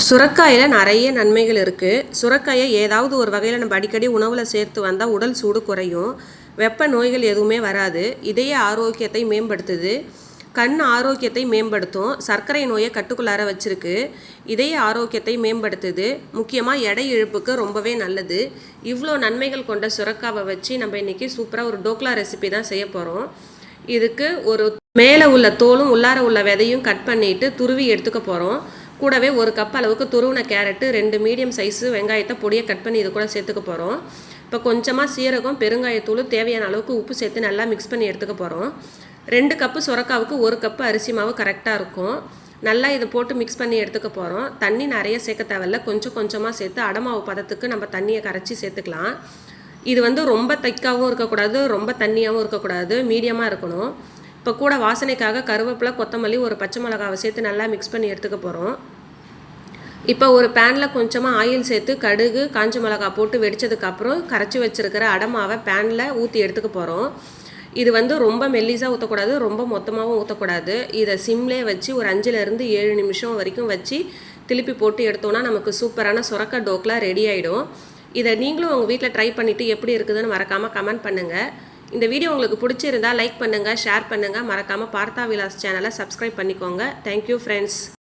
சுரக்காயில் நிறைய நன்மைகள் இருக்குது. சுரக்காயை ஏதாவது ஒரு வகையில் நம்ம அடிக்கடி உணவில் சேர்த்து வந்தால் உடல் சூடு குறையும். வெப்ப நோய்கள் எதுவுமே வராது. இதய ஆரோக்கியத்தை மேம்படுத்துது. கண் ஆரோக்கியத்தை மேம்படுத்தும். சர்க்கரை நோயை கட்டுக்குள்ளார வச்சிருக்கு. இதய ஆரோக்கியத்தை மேம்படுத்துது. முக்கியமாக எடை இழுப்புக்கு ரொம்பவே நல்லது. இவ்வளோ நன்மைகள் கொண்ட சுரக்காவை வச்சு நம்ம இன்றைக்கி சூப்பராக ஒரு டோக்லா ரெசிபி தான் செய்ய போகிறோம். இதுக்கு ஒரு மேலே உள்ள தோலும் உள்ளார உள்ள விதையும் கட் பண்ணிவிட்டு துருவி எடுத்துக்க போகிறோம். கூடவே ஒரு கப் அளவுக்கு துருவின கேரட்டு, 2 மீடியம் சைஸு வெங்காயத்தை பொடியை கட் பண்ணி இது கூட சேர்த்துக்க போகிறோம். இப்போ கொஞ்சமாக சீரகம், பெருங்காயத்தூள், தேவையான அளவுக்கு உப்பு சேர்த்து நல்லா மிக்ஸ் பண்ணி எடுத்துக்க போகிறோம். 2 கப்பு சுரக்காவுக்கு 1 கப்பு அரிசி மாவு கரெக்டாக இருக்கும். நல்லா இதை போட்டு மிக்ஸ் பண்ணி எடுத்துக்க போகிறோம். தண்ணி நிறைய சேர்க்க தேவையில்ல, கொஞ்சம் கொஞ்சமாக சேர்த்து அடமாவு பதத்துக்கு நம்ம தண்ணியை கரைச்சி சேர்த்துக்கலாம். இது ரொம்ப திக்காகவும் இருக்கக்கூடாது, ரொம்ப தண்ணியாகவும் இருக்கக்கூடாது, மீடியமாக இருக்கணும். இப்போ கூட வாசனைக்காக கருவேப்பிலை, கொத்தமல்லி, ஒரு பச்சை மிளகாவை சேர்த்து நல்லா மிக்ஸ் பண்ணி எடுத்துக்க போகிறோம். இப்போ ஒரு பேனில் கொஞ்சமாக ஆயில் சேர்த்து கடுகு, காஞ்ச மிளகா போட்டு வெடித்ததுக்கப்புறம் கரைச்சி வச்சுருக்கிற அடமாவை பேனில் ஊற்றி எடுத்துக்க போகிறோம். இது ரொம்ப மெல்லிஸாக ஊற்றக்கூடாது, ரொம்ப மொத்தமாகவும் ஊற்றக்கூடாது. இதை சிம்லேயே வச்சு ஒரு 5லேருந்து 7 நிமிஷம் வரைக்கும் வச்சு திருப்பி போட்டு எடுத்தோன்னா நமக்கு சூப்பரான சுரக்காய் டோக்லா ரெடி ஆகிடும். இதை நீங்களும் உங்கள் வீட்டில் ட்ரை பண்ணிவிட்டு எப்படி இருக்குதுன்னு மறக்காமல் கமெண்ட் பண்ணுங்கள். இந்த வீடியோ உங்களுக்கு பிடிச்சிருந்தால் லைக் பண்ணுங்கள், ஷேர் பண்ணுங்கள். மறக்காமல் பார்த்தா விலாஸ் சேனலை சப்ஸ்கிரைப் பண்ணிக்கோங்க. Thank you friends.